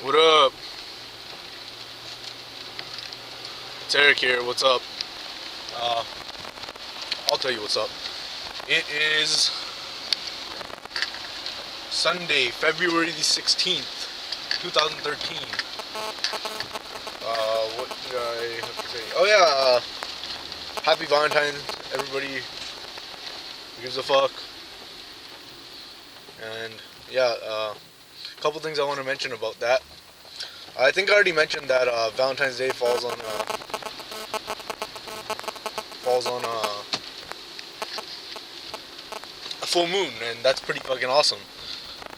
What up? It's Eric here. What's up? Uh, I'll tell you what's up. It is Sunday, February the 16th, 2013. What did I have to say? Oh, yeah. Happy Valentine's, everybody who gives a fuck. And, yeah, a couple things I want to mention about that. I think I already mentioned that Valentine's Day falls on a full moon, and that's pretty fucking awesome.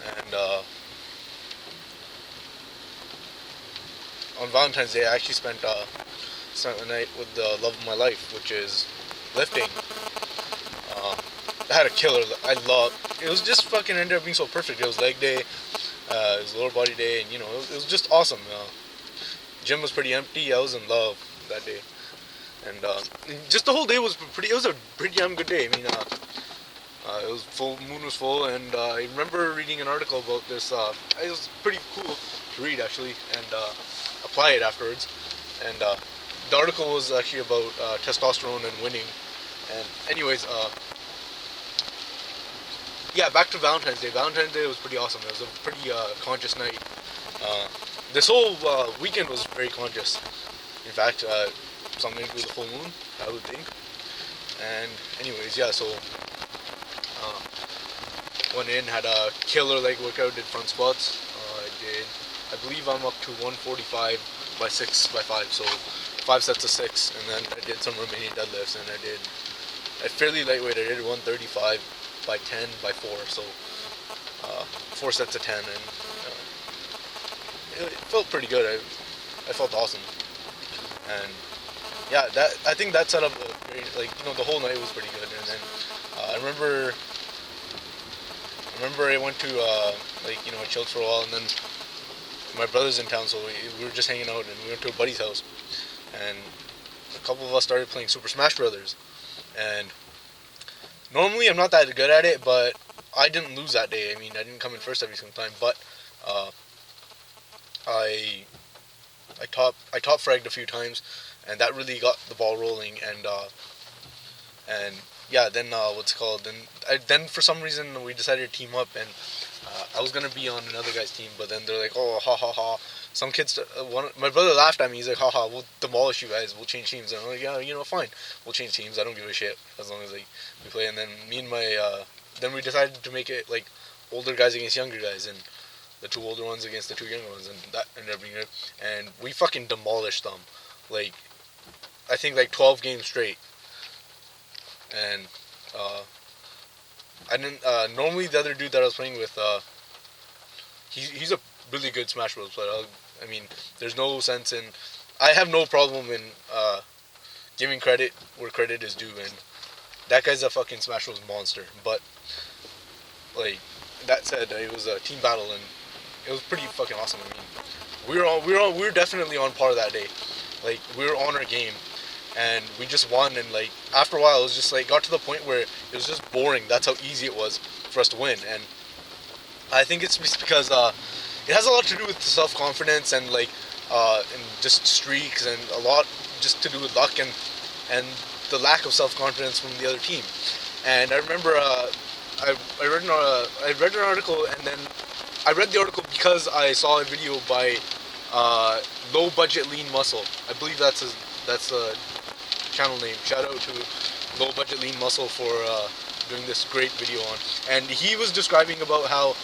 And on Valentine's Day, I actually spent the night with the love of my life, which is lifting. Uh, I had a killer. It was just fucking ended up being so perfect. It was leg day, it was lower body day, and it was just awesome. Gym was pretty empty. I was in love that day, and just the whole day was pretty. It was a pretty damn good day. I mean, it was full. Moon was full, and I remember reading an article about this. It was pretty cool to read actually, and apply it afterwards. And the article was actually about testosterone and winning. And anyways, yeah, back to Valentine's Day. Valentine's Day was pretty awesome. It was a pretty conscious night. Uh, this whole weekend was very conscious. In fact, something to do with the full moon, I would think. And anyways, yeah. So uh, went in, had a killer leg workout, did front squats. I believe I'm up to 145 by 6 by 5, so 5 sets of 6, and then I did some remaining deadlifts, and I did a fairly lightweight. I did 135 by 10 by 4, so 4 sets of 10, and it felt pretty good. I felt awesome, and yeah, that I think that set up the whole night was pretty good, and then I remember I went to I chilled for a while, and then my brother's in town, so we were just hanging out, and we went to a buddy's house, and a couple of us started playing Super Smash Brothers, and normally I'm not that good at it, but I didn't lose that day. I mean, I didn't come in first every single time, but I top fragged a few times, and that really got the ball rolling, and yeah, then then for some reason we decided to team up, and I was gonna be on another guy's team, but then they're like, oh, ha ha ha. Some kids, my brother laughed at me. He's like, haha, we'll demolish you guys. We'll change teams. And I'm like, yeah, fine. We'll change teams. I don't give a shit as long as we play. And then then we decided to make it like older guys against younger guys, and the two older ones against the two younger ones, and that ended up being it. And we fucking demolished them, like I think like 12 games straight. And I didn't. Normally the other dude that I was playing with, he's a really good Smash Bros. Player. I mean, there's no sense in. I have no problem in giving credit where credit is due, and that guy's a fucking Smash Bros. Monster. But like that said, it was a team battle, and it was pretty fucking awesome. I mean, we were definitely on par that day. Like we were on our game, and we just won. And like after a while, it was just like got to the point where it was just boring. That's how easy it was for us to win, and I think it's just because it has a lot to do with self-confidence and and just streaks, and a lot just to do with luck and the lack of self-confidence from the other team. And I remember I read an article, and then I read the article because I saw a video by Low Budget Lean Muscle. I believe that's the channel name. Shout out to Low Budget Lean Muscle for doing this great video on. And he was describing about how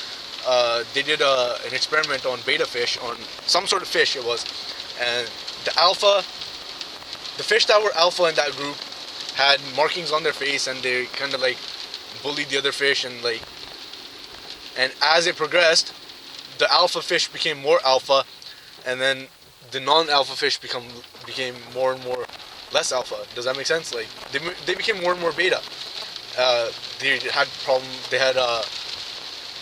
they did an experiment on beta fish, on some sort of fish it was, and the fish that were alpha in that group had markings on their face, and they kind of like bullied the other fish, and as it progressed, the alpha fish became more alpha, and then the non-alpha fish became more and more less alpha. Does that make sense? Like they became more and more beta. They had problem.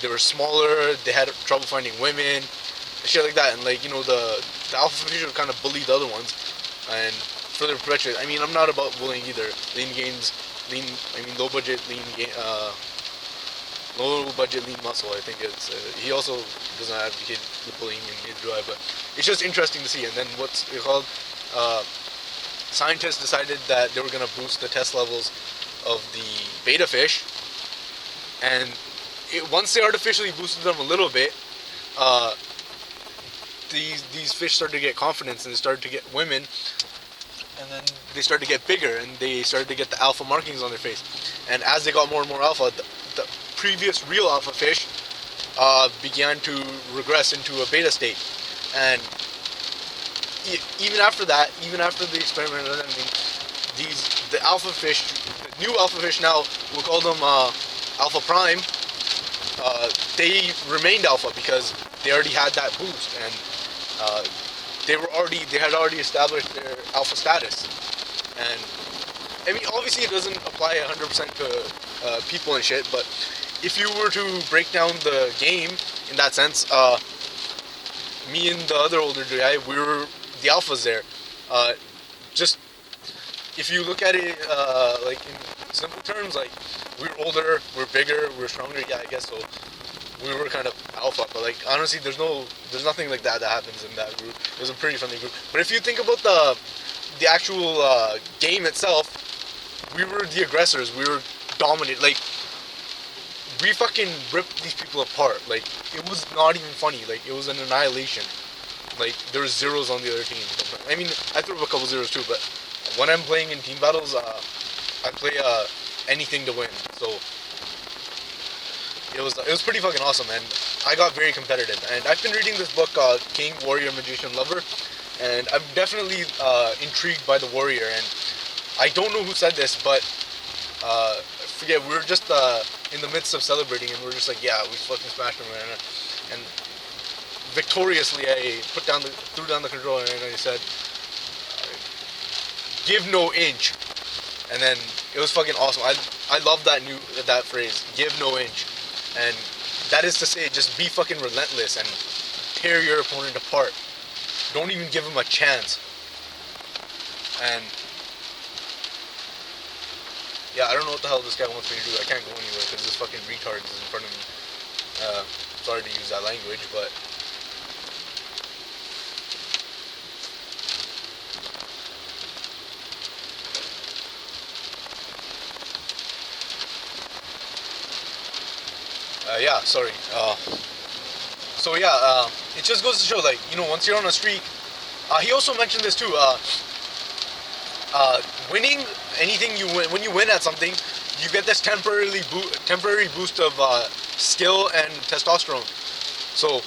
They were smaller. They had trouble finding women, shit like that. And the alpha fish would kind of bully the other ones, and further perpetuate. I mean, I'm not about bullying either. Low budget low budget lean muscle. I think it's he also doesn't advocate the bullying, and neither do I, but it's just interesting to see. And then what's it called? Uh, Scientists decided that they were gonna boost the test levels of the beta fish, and once they artificially boosted them a little bit, uh, these fish started to get confidence and they started to get women, and then they started to get bigger and they started to get the alpha markings on their face. And as they got more and more alpha, the previous real alpha fish began to regress into a beta state. And even after that, even after the experiment and everything, the alpha fish, the new alpha fish now, we'll call them alpha prime, they remained alpha because they already had that boost, and they had already established their alpha status. And I mean, obviously it doesn't apply 100% to people and shit, but if you were to break down the game in that sense, me and the other older guy, we were the alphas there. Just if you look at it like in simple terms, like we were older, we're bigger, we're stronger. Yeah, I guess so. We were kind of alpha, but like honestly, there's nothing like that happens in that group. It was a pretty friendly group. But if you think about the actual game itself, we were the aggressors. We were dominant. Like we fucking ripped these people apart. Like it was not even funny. Like it was an annihilation. Like there was zeros on the other team. I mean, I threw up a couple zeros too, but when I'm playing in team battles, I play anything to win. So it was pretty fucking awesome, and I got very competitive. And I've been reading this book, King, Warrior, Magician, Lover, and I'm definitely intrigued by the warrior. And I don't know who said this, but I forget. We were just in the midst of celebrating, and we were just like, yeah, we fucking smashed him, and victoriously, I threw down the controller, and I said, "Give no inch," and then it was fucking awesome. I love that phrase, "Give no inch," and that is to say, just be fucking relentless and tear your opponent apart. Don't even give him a chance. And yeah, I don't know what the hell this guy wants me to do. I can't go anywhere because this fucking retard is in front of me. Sorry to use that language, but. Yeah, sorry. It just goes to show, like, once you're on a streak, he also mentioned this too, winning anything when you win at something, you get this temporary boost of skill and testosterone. So,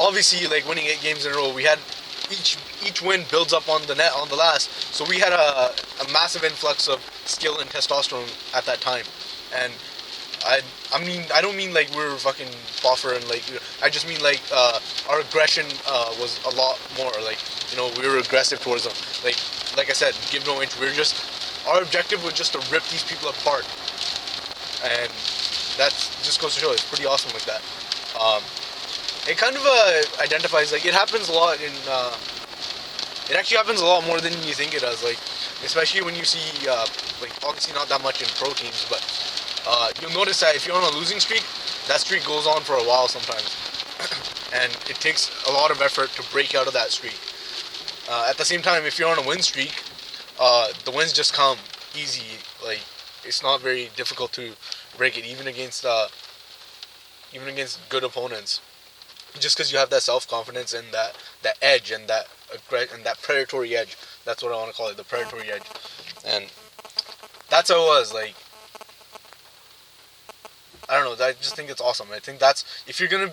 obviously, like, winning 8 games in a row, we had each win builds up on the last, so we had a massive influx of skill and testosterone at that time. And I mean, I don't mean like we're fucking buffer and like, I just mean like our aggression was a lot more, like, we were aggressive towards them. Like I said, give no inch. Our objective was just to rip these people apart, and that just goes to show it's pretty awesome like that. It kind of identifies, like, it happens a lot it actually happens a lot more than you think it does, like, especially when you see, like, obviously not that much in pro teams, but you'll notice that if you're on a losing streak, that streak goes on for a while sometimes. And it takes a lot of effort to break out of that streak. At the same time, if you're on a win streak, the wins just come easy. Like, it's not very difficult to break it, even against good opponents. Just because you have that self-confidence and that edge and that predatory edge. That's what I want to call it, the predatory edge. And that's how it was, like, I don't know, I just think it's awesome. I think that's, if you're gonna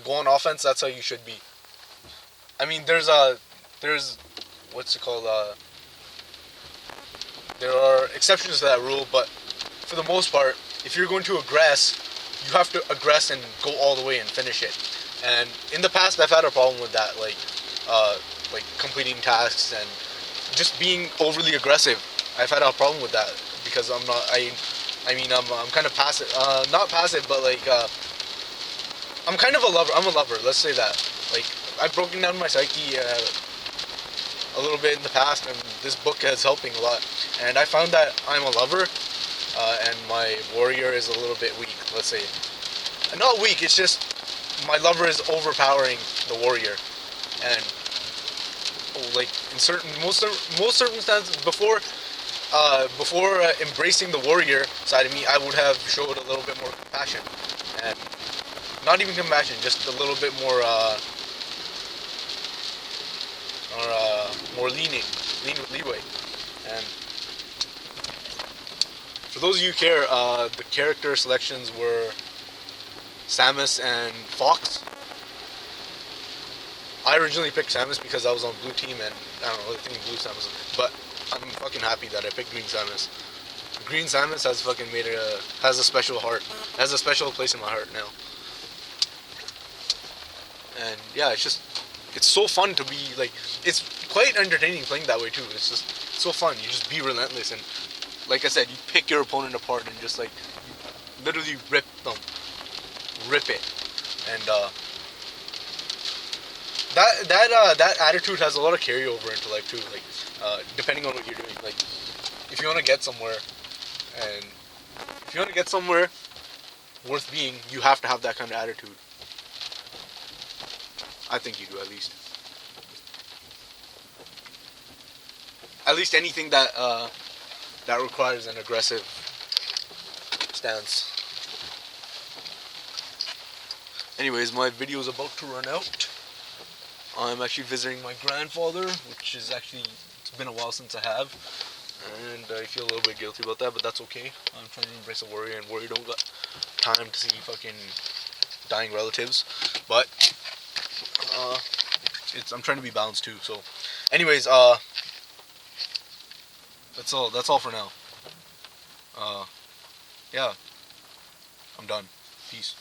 go on offense, that's how you should be. I mean, there's what's it called, there are exceptions to that rule, but for the most part, if you're going to aggress, you have to aggress and go all the way and finish it. And in the past, I've had a problem with that, like completing tasks and just being overly aggressive. I've had a problem with that because I'm kind of passive. Not passive, but like I'm kind of a lover. I'm a lover. Let's say that. Like, I've broken down my psyche a little bit in the past, and this book is helping a lot. And I found that I'm a lover, and my warrior is a little bit weak. Let's say, not weak. It's just my lover is overpowering the warrior, and like in most circumstances before embracing the warrior side of me, I would have showed a little bit more compassion, and not even compassion, just a little bit more more lean with leeway. And for those of you who care, the character selections were Samus and Fox. I originally picked Samus because I was on blue team, and I don't know, I think blue Samus, but I'm fucking happy that I picked green Samus. Green Samus has fucking has a special heart, has a special place in my heart now. And yeah, it's so fun to be like, it's quite entertaining playing that way too. It's just so fun. You just be relentless, and like I said, you pick your opponent apart and just like literally rip it, and that attitude has a lot of carryover into life too. Like depending on what you're doing, like if you want to get somewhere, and if you want to get somewhere worth being, you have to have that kind of attitude. I think you do, at least. At least anything that that requires an aggressive stance. Anyways, my video is about to run out. I'm actually visiting my grandfather, which is actually, it's been a while since I have, and I feel a little bit guilty about that, but that's okay. I'm trying to embrace a warrior, and warrior don't got time to see fucking dying relatives, but I'm trying to be balanced too. So, anyways, that's all for now. Yeah, I'm done. Peace.